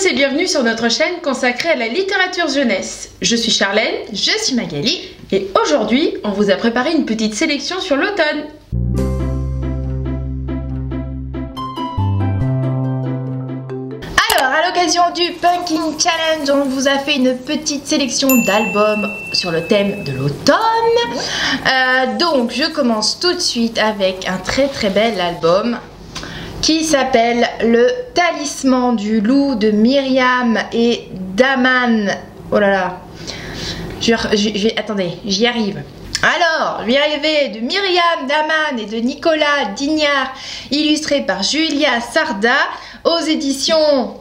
tous et bienvenue sur notre chaîne consacrée à la littérature jeunesse. Je suis Charlène, je suis Magali et aujourd'hui on vous a préparé une petite sélection sur l'automne. Alors à l'occasion du Pumpkin Challenge, on vous a fait une petite sélection d'albums sur le thème de l'automne. Donc je commence tout de suite avec un très bel album qui s'appelle Le Talisman du loup de Myriam et Daman. Oh là là, attendez, j'y arrive. Alors, je vais y arriver, de Myriam Daman et de Nicolas Dignard, illustré par Julia Sarda, aux éditions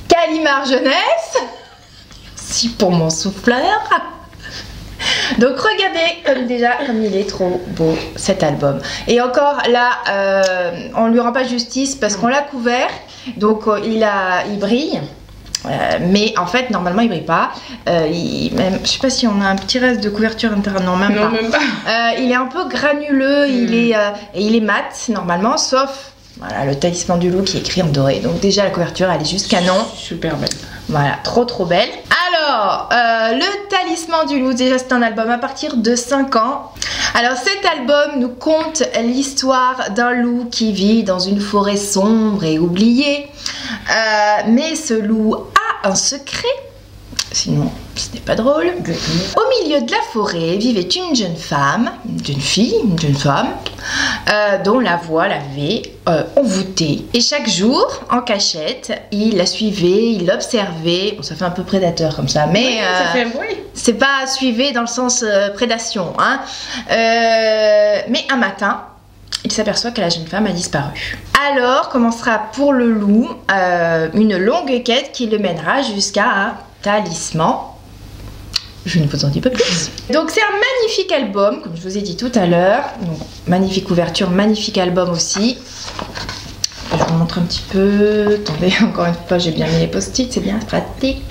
Gallimard Jeunesse. Merci pour mon souffleur. Donc regardez comme il est trop beau cet album. Et encore là, on lui rend pas justice parce qu'on l'a couvert, donc il brille. Mais en fait normalement il brille pas. Je sais pas si on a un petit reste de couverture interne. Non, même pas. Il est un peu granuleux, il est mat normalement, sauf voilà, le talisman du loup qui est écrit en doré. Donc déjà la couverture elle est juste canon. Super belle. Voilà, trop belle. Alors, le talisman du loup, déjà c'est un album à partir de 5 ans. Alors cet album nous conte l'histoire d'un loup qui vit dans une forêt sombre et oubliée. Mais ce loup a un secret, sinon ce n'est pas drôle. Au milieu de la forêt vivait une jeune femme, une jeune femme, dont la voix l'avait envoûtée. Et chaque jour, en cachette, il la suivait, il l'observait. Bon, ça fait un peu prédateur comme ça, mais oui, ça fait un bruit. C'est pas suivre dans le sens prédation, hein. Mais un matin, il s'aperçoit que la jeune femme a disparu. Alors commencera pour le loup une longue quête qui le mènera jusqu'à un talisman. Je ne vous en dis pas plus. Donc c'est un magnifique album, comme je vous ai dit tout à l'heure. Magnifique couverture, magnifique album aussi. Je vous montre un petit peu. Attendez, encore une fois, j'ai bien mis les post-it, c'est bien pratique.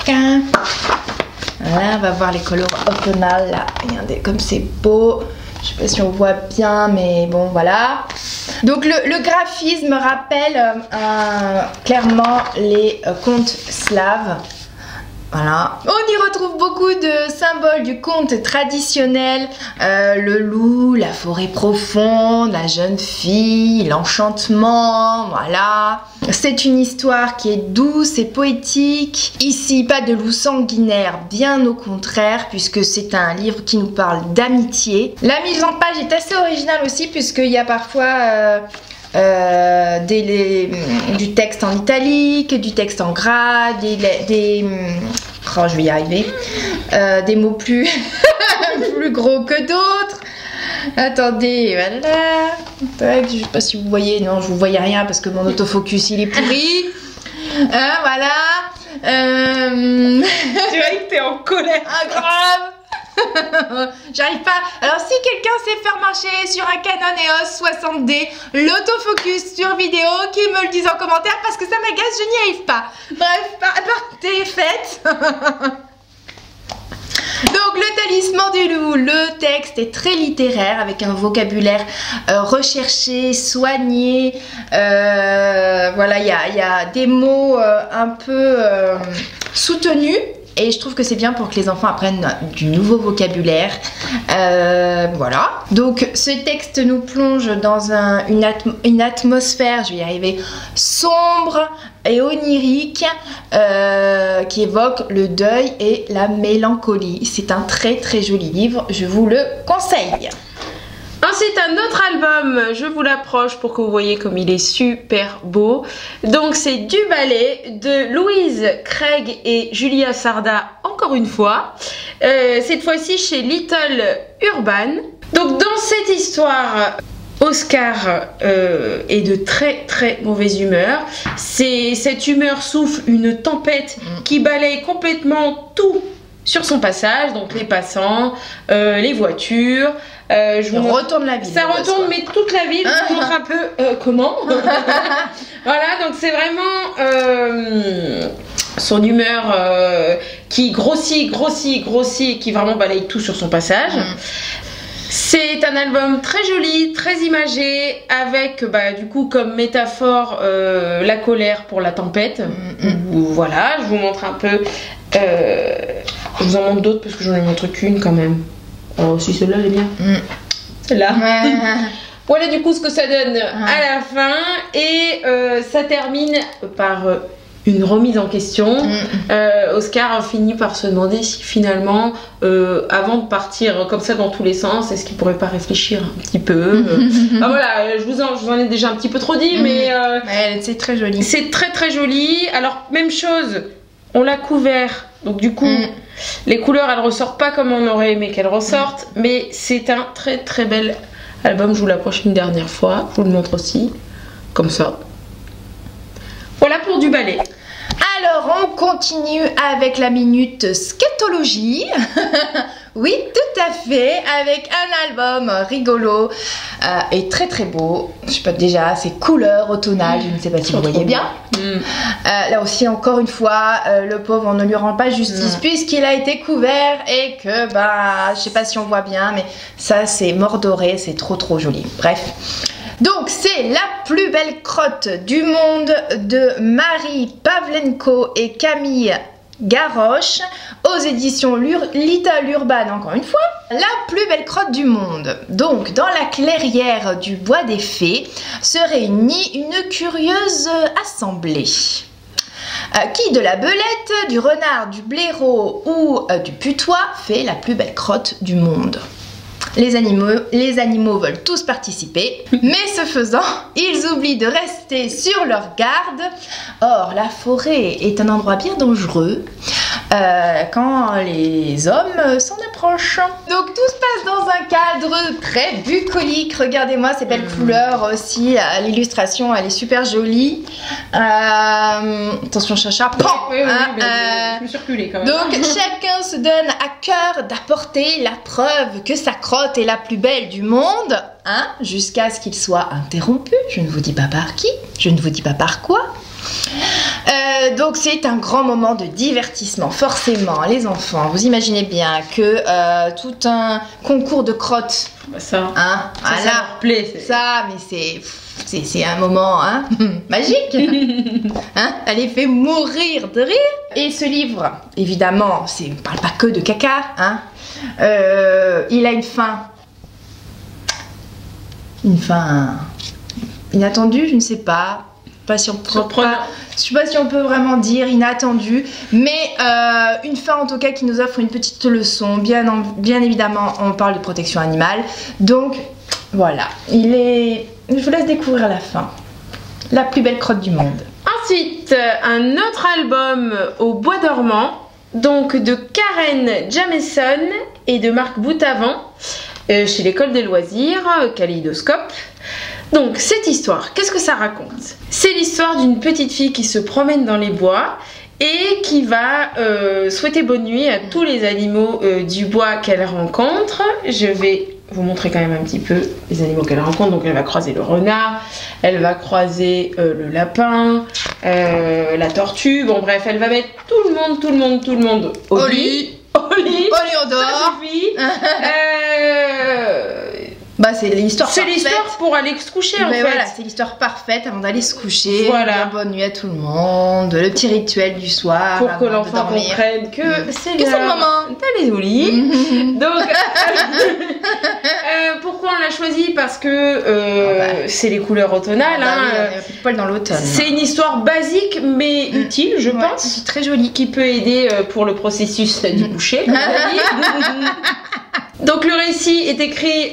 Voilà, on va voir les couleurs automnales là. Regardez comme c'est beau. Je sais pas si on voit bien, mais bon, voilà. Donc le graphisme rappelle clairement les contes slaves. Voilà. On y retrouve beaucoup de symboles du conte traditionnel. Le loup, la forêt profonde, la jeune fille, l'enchantement, voilà. C'est une histoire qui est douce et poétique. Ici, pas de loup sanguinaire, bien au contraire, puisque c'est un livre qui nous parle d'amitié. La mise en page est assez originale aussi, puisqu'il y a parfois du texte en italique, du texte en gras, oh, je vais y arriver, des mots plus plus gros que d'autres. Attendez, voilà. Je sais pas si vous voyez, non, je vous voyais rien parce que mon autofocus il est pourri. Voilà. Tu vois que t'es en colère. Ah, grave. J'arrive pas. Alors si quelqu'un sait faire marcher sur un Canon EOS 60D l'autofocus sur vidéo, qu'il me le dise en commentaire parce que ça m'agace, je n'y arrive pas. Bref, partez, faites. Donc le talisman du loup, le texte est très littéraire avec un vocabulaire recherché, soigné. Voilà, il y a des mots un peu soutenus. Et je trouve que c'est bien pour que les enfants apprennent du nouveau vocabulaire. Voilà. Donc ce texte nous plonge dans une atmosphère, je vais y arriver, sombre et onirique, qui évoque le deuil et la mélancolie. C'est un très joli livre, je vous le conseille. Ensuite, un autre album, je vous l'approche pour que vous voyez comme il est super beau. Donc c'est Du ballet de Louise Craig et Julia Sarda, encore une fois. Cette fois-ci chez Little Urban. Donc dans cette histoire, Oscar est de très mauvaise humeur. Cette humeur souffle une tempête qui balaye complètement tout sur son passage. Donc les passants, les voitures. Retourne la ville. Ça retourne, mais toute la ville. Je vous montre un peu comment. Voilà, donc c'est vraiment son humeur qui grossit, et qui vraiment balaye tout sur son passage. C'est un album très joli, très imagé, avec du coup comme métaphore la colère pour la tempête. Voilà, je vous montre un peu. Je vous en montre d'autres parce que j'en ai montré qu'une quand même. Oh, si celle-là elle est bien. Celle-là. Voilà du coup ce que ça donne à la fin. Et ça termine par une remise en question. Oscar finit par se demander si finalement, avant de partir comme ça dans tous les sens, est-ce qu'il pourrait pas réfléchir un petit peu. Voilà, je vous en ai déjà un petit peu trop dit, mais c'est très joli. C'est très très joli. Alors même chose, on l'a couvert, donc du coup les couleurs elles ressortent pas comme on aurait aimé qu'elles ressortent, mais c'est un très très bel album. Je vous l'approche une dernière fois, je vous le montre aussi, comme ça. Voilà pour du ballet. Alors, on continue avec la minute scatologie. Oui, tout à fait, avec un album rigolo et très très beau. Je sais pas, déjà, c'est couleur automnale, je ne sais pas si vous voyez bien. Là aussi, encore une fois, le pauvre, on ne lui rend pas justice puisqu'il a été couvert et que, je sais pas si on voit bien, mais ça, c'est mordoré, c'est trop trop joli. Bref. Donc c'est La plus belle crotte du monde de Marie Pavlenko et Camille Garroche aux éditions Little Urban, encore une fois. La plus belle crotte du monde. Donc dans la clairière du bois des fées se réunit une curieuse assemblée. Qui de la belette, du renard, du blaireau ou du putois fait la plus belle crotte du monde? Les animaux veulent tous participer, mais ce faisant, ils oublient de rester sur leur garde. Or, la forêt est un endroit bien dangereux quand les hommes s'en approchent. Donc tout se passe dans un cadre très bucolique. Regardez-moi ces belles couleurs aussi. L'illustration, elle est super jolie. Attention chacha. Je me suis reculée quand même. Donc chacun se donne à cœur d'apporter la preuve que sa crotte est la plus belle du monde, jusqu'à ce qu'il soit interrompu. Je ne vous dis pas par qui, je ne vous dis pas par quoi. Donc c'est un grand moment de divertissement, forcément, les enfants. Vous imaginez bien que tout un concours de crottes, ça voilà, leur plaît. Ça, mais c'est un moment magique. Elle les fait mourir de rire. Et ce livre, évidemment, on ne parle pas que de caca. Il a une fin inattendue, je ne sais pas. Je ne sais pas si on peut vraiment dire inattendue, mais une fin en tout cas qui nous offre une petite leçon. Bien évidemment, on parle de protection animale. Donc voilà, je vous laisse découvrir la fin. La plus belle crotte du monde. Ensuite, un autre album au bois dormant, donc de Karen Jameson et de Marc Boutavant, chez l'école des loisirs, Kaléidoscope. Donc cette histoire, qu'est-ce que ça raconte? C'est l'histoire d'une petite fille qui se promène dans les bois et qui va souhaiter bonne nuit à tous les animaux du bois qu'elle rencontre. Je vais vous montrer quand même un petit peu les animaux qu'elle rencontre. Donc elle va croiser le renard, elle va croiser le lapin, la tortue. Bon bref, elle va mettre tout le monde au lit. Au lit, on dort. Ça suffit. C'est l'histoire parfaite. C'est l'histoire pour aller se coucher en fait. Voilà, c'est l'histoire parfaite avant d'aller se coucher. Voilà. Bonne nuit à tout le monde. Le petit rituel du soir. Pour que l'enfant comprenne que c'est le moment d'aller au lit. Donc, pourquoi on l'a choisi? Parce que c'est les couleurs automnales. Il y a plus de poils dans l'automne. C'est une histoire basique mais utile, je pense. C'est très joli. Qui peut aider pour le processus du coucher, comme on dit. Donc le récit est écrit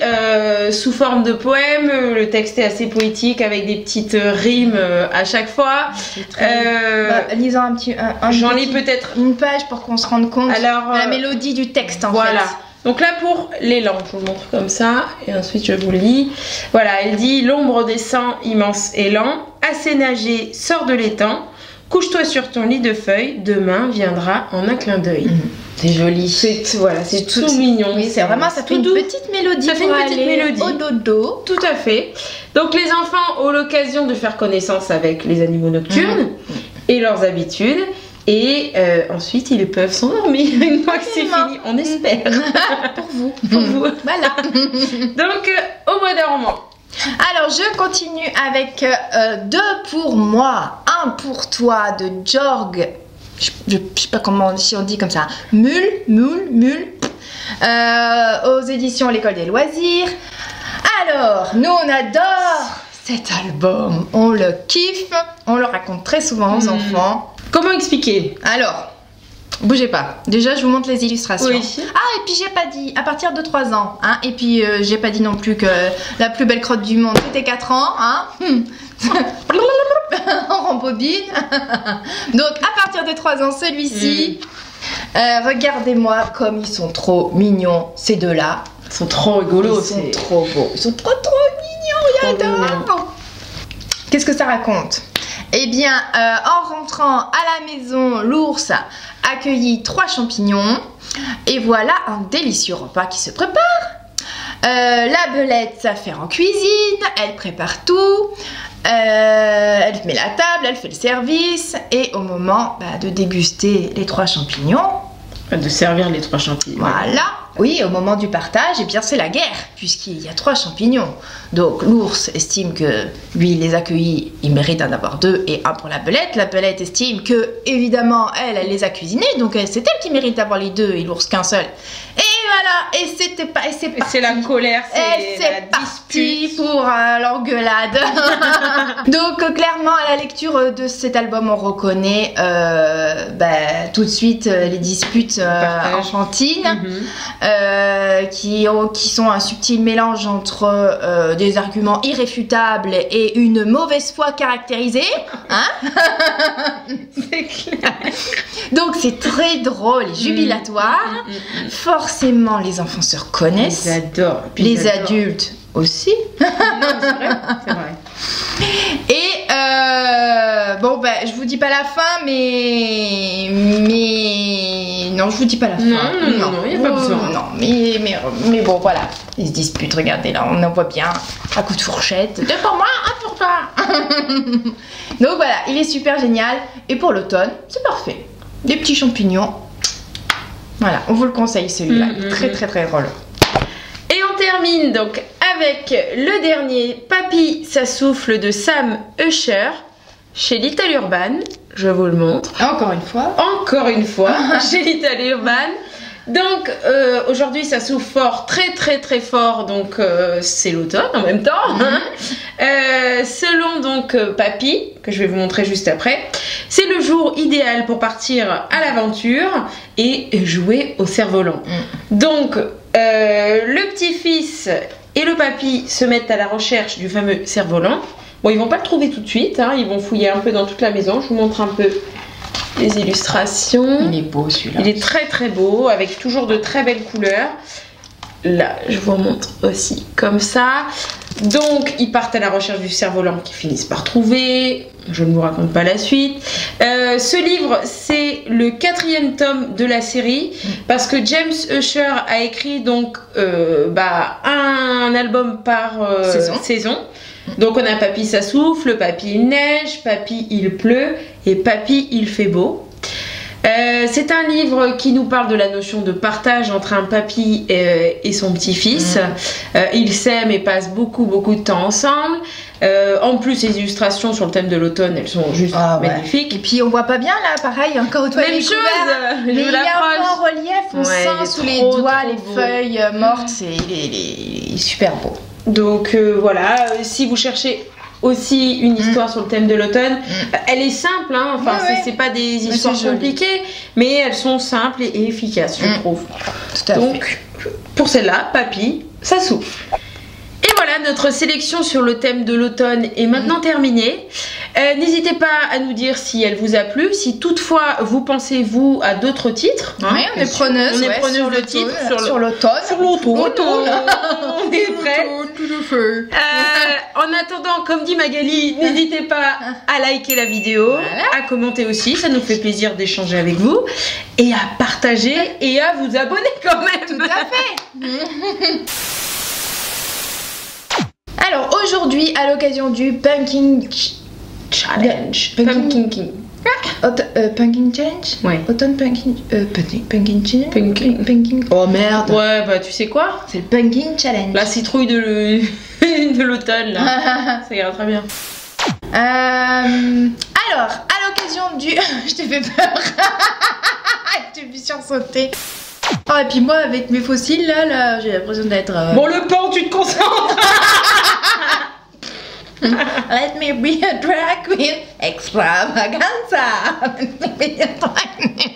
sous forme de poème, le texte est assez poétique avec des petites rimes à chaque fois. Lisons un petit... J'en lis peut-être une page pour qu'on se rende compte de la mélodie du texte en fait. Donc là pour l'élan, je vous le montre comme ça et ensuite je vous le lis. Voilà, elle dit: l'ombre descend, immense élan, assez nager, sors de l'étang, couche-toi sur ton lit de feuilles, demain viendra en un clin d'œil. C'est joli. C'est tout mignon. Oui, c'est vraiment, ça fait une petite mélodie. Ça fait une petite mélodie. Au dodo. Tout à fait. Donc les enfants ont l'occasion de faire connaissance avec les animaux nocturnes et leurs habitudes. Et ensuite, ils peuvent s'endormir une fois que c'est fini. On espère. Pour vous. Pour vous. Voilà. Donc, au bois dormant. Alors, je continue avec 2 pour moi, 1 pour toi de Georg. Je sais pas comment si on dit comme ça. Mule. Aux éditions L'École des Loisirs. Alors, nous on adore cet album. On le kiffe. On le raconte très souvent aux enfants. Comment expliquer? Alors, bougez pas. Déjà, je vous montre les illustrations. Oui. Ah, et puis j'ai pas dit, à partir de 3 ans. Hein, et puis, j'ai pas dit non plus que la plus belle crotte du monde, c'était 4 ans. Hein. On rembobine. Donc, à partir de 3 ans, celui-ci. Regardez-moi comme ils sont trop mignons, ces deux-là. Ils sont trop rigolos. Ils sont trop beaux. Ils sont trop mignons, j'adore. Qu'est-ce que ça raconte? Eh bien, en rentrant à la maison, l'ours accueillit 3 champignons. Et voilà un délicieux repas qui se prépare. La belette s'affaire en cuisine, elle prépare tout. Elle met la table, elle fait le service. Et au moment de déguster les 3 champignons, de servir les 3 champignons. Voilà. Oui, au moment du partage, eh bien c'est la guerre, puisqu'il y a 3 champignons. Donc l'ours estime que lui, il les accueillit, il mérite d'en avoir 2 et 1 pour la belette. La belette estime que, évidemment, elle les a cuisinés, donc c'est elle qui mérite d'avoir les 2 et l'ours qu'un seul. Et voilà, et c'était pas, et c'est parti. C'est la colère, c'est la parti pour l'engueulade. Donc clairement, à la lecture de cet album, on reconnaît tout de suite les disputes enfantines. Qui sont un subtil mélange entre des arguments irréfutables et une mauvaise foi caractérisée. Hein. C'est clair. Donc c'est très drôle et jubilatoire. Forcément, les enfants se reconnaissent. Ils adorent. Les adultes aussi. Non, c'est vrai, c'est vrai. Et je vous dis pas la fin, mais non, je vous dis pas la fin. Non, il n'y a pas besoin. Non, mais bon, voilà. Ils se disputent, regardez là, on en voit bien. À coup de fourchette. 2 pour moi, 1 pour toi. Donc voilà, il est super génial. Et pour l'automne, c'est parfait. Des petits champignons. Voilà, on vous le conseille celui-là. Il est très très très drôle. Et on termine donc avec le dernier, Papy, ça souffle de Sam Usher, chez Little Urban. Je vous le montre. Encore une fois. Encore une fois, chez Little Urban. Donc aujourd'hui ça souffle fort, très très très fort, donc c'est l'automne en même temps. Selon donc Papy, que je vais vous montrer juste après, c'est le jour idéal pour partir à l'aventure et jouer au cerf-volant. Donc le petit-fils et le papy se mettent à la recherche du fameux cerf-volant. Bon, ils vont pas le trouver tout de suite, hein, ils vont fouiller un peu dans toute la maison. Je vous montre un peu les illustrations. Il est beau celui-là. Il est très très beau, avec toujours de très belles couleurs. Là, je vous montre aussi comme ça. Donc, ils partent à la recherche du cerf-volant qu'ils finissent par trouver. Je ne vous raconte pas la suite. Ce livre, c'est le 4e tome de la série parce que James Usher a écrit donc un album par saison. Donc on a Papy ça souffle, Papy il neige, Papy il pleut et Papy il fait beau. C'est un livre qui nous parle de la notion de partage entre un papy et son petit-fils. Ils s'aiment et passent beaucoup de temps ensemble. En plus, les illustrations sur le thème de l'automne, elles sont juste magnifiques. Et puis on voit pas bien là, pareil, encore une fois. Même chose. Mais il est un peu en relief, on sent sous les doigts les feuilles mortes. Il est super beau. Donc voilà, si vous cherchez aussi une histoire sur le thème de l'automne, elle est simple, hein, enfin c'est pas des histoires compliquées, mais elles sont simples et efficaces, je trouve. Tout à Donc pour celle-là, Papy, ça souffle. Et voilà, notre sélection sur le thème de l'automne est maintenant terminée. N'hésitez pas à nous dire si elle vous a plu, si toutefois vous pensez vous à d'autres titres. Hein, on est preneuse de titres sur l'automne. Sur l'automne. On est prêts. En attendant, comme dit Magali, n'hésitez pas à liker la vidéo, à commenter aussi, ça nous fait plaisir d'échanger avec vous, et à partager et à vous abonner quand même. Tout à fait. Alors aujourd'hui, à l'occasion du Pumpkin Challenge. Pumpkin Challenge. Ouais. Automne Pumpkin Challenge. Pumpkin. Oh merde. Ouais, bah tu sais quoi? C'est le Pumpkin Challenge. La citrouille de l'automne, là. Ça ira très bien. Alors, à l'occasion du... Je t'ai fait peur. Je t'ai vu sursauter. Oh, et puis moi, avec mes fossiles, là j'ai l'impression d'être... Bon, le pan, tu te concentres. Let me be a drag queen extravaganza. Let me be a drag queen.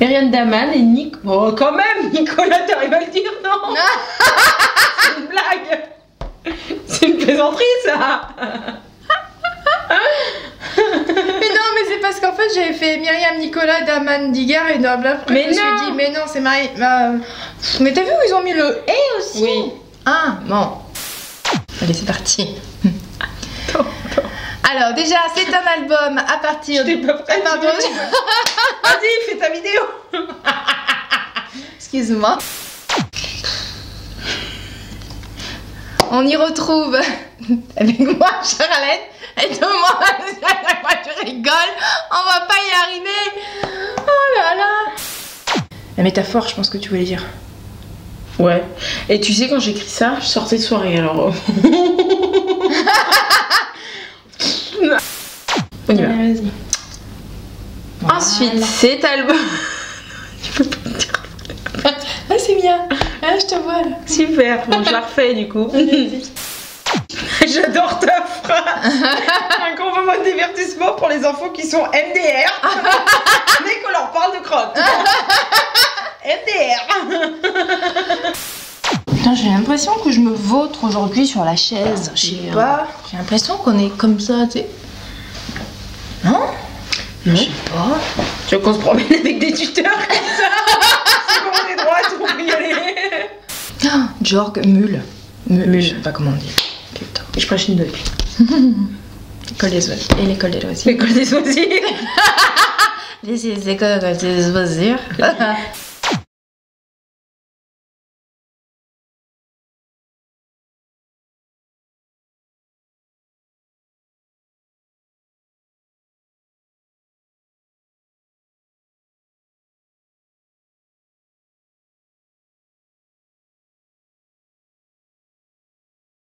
Myriam Daman et Nick. Oh, quand même, Nicolas, t'arrives à le dire, non? C'est une blague. C'est une plaisanterie, ça. Mais non, mais c'est parce qu'en fait j'avais fait Myriam, Nicolas, Daman, Digard et Nobla. Mais je me suis dit, mais non, c'est Marie. Mais t'as vu où ils ont mis le et aussi? Oui. Ah, bon. Allez, c'est parti. Alors, déjà, c'est un album à partir Je t'ai pas prête. Ah, pardon. Vas-y, fais ta vidéo. Excuse-moi. On y retrouve avec moi, Charlène, et tout le monde, à chaque fois tu rigoles, on va pas y arriver. Oh là là. La métaphore, je pense que tu voulais dire. Ouais. Et tu sais, quand j'écris ça, je sortais de soirée, alors... On y va. Vas-y. Ensuite, cet album... Tu peux pas me dire. Ah, c'est bien. Ah, je te vois là. Super, bon, je la refais du coup. J'adore ta phrase. Un grand moment de divertissement pour les enfants qui sont MDR. Dès qu'on leur parle de crotte. MDR. Putain, j'ai l'impression que je me vautre aujourd'hui sur la chaise. Je sais pas. J'ai l'impression qu'on est comme ça, tu sais. Non? Non. Je sais pas. Tu veux qu'on se promène avec des tuteurs comme ça? C'est bon, on est droite, on peut y aller. Ah, Jorg, mule. Mule, je sais pas comment on dit. Putain. Je prêche une deux. L'école des oiseaux. Et l'école des loisirs. L'école des oisirs. Les écoles des loisirs.